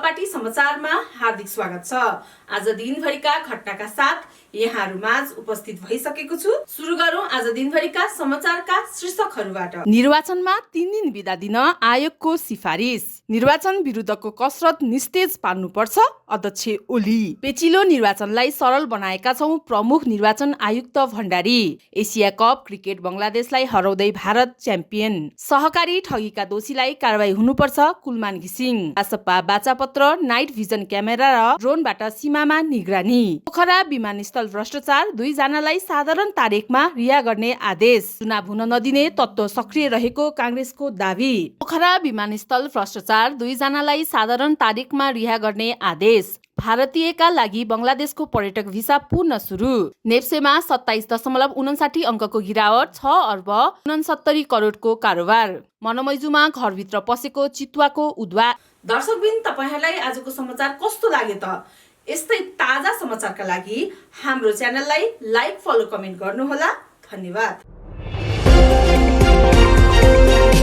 चौपाटी समाचारमा हार्दिक स्वागत छ। आज दिनभरिका घटनाका साथ यहाँहरुमाझ उपस्थित भइसकेको छु। सुरु गरौं आज दिनभरिका समाचारका शीर्षकहरुबाट। निर्वाचनमा 3 दिन बिदा दिन आयोगको सिफारिस। निर्वाचन विरुद्धको कसरत निस्तेज पार्नुपर्छ अध्यक्ष ओली। पेचिलो निर्वाचनलाई सरल बनाएका छौं प्रमुख निर्वाचन आयुक्त भण्डारी। एशिया कप क्रिकेट बंगलादेशलाई हराउँदै भारत च्याम्पियन। सहकारी ठगीका दोषीलाई कारबाही हुनुपर्छ कुलमान घिसिङ। रासपा बाचापत्र नाइट भिजन क्यामेरा र ड्रोनबाट सीमामा निगरानी। पोखरा विमानस्थल भ्रष्टाचार 2 जनालाई साधारण तारिखमा रिहा गर्ने आदेश। चुनाव हुन नदिने तत्त्व सक्रिय रहेको कांग्रेसको दावी। पोखरा विमानस्थल भ्रष्टाचार 2 जनालाई साधारण तारिखमा रिहा गर्ने आदेश। भारतीयका लागि बंगलादेशको पर्यटक भिसा पुनः सुरु। नेप्सेमा 27.59 अंकको गिरावट 6 अर्ब 69 करोडको कारोबार। मनमैजुमा घरभित्र पसेको चितुवाको उद्धार। दर्शकबिन तपाईहरुलाई आजको समाचार कस्तो लाग्यो त? यस्तै ताजा समाचारका लागि हाम्रो च्यानललाई लाइक फलो कमेन्ट गर्नुहोला। धन्यवाद।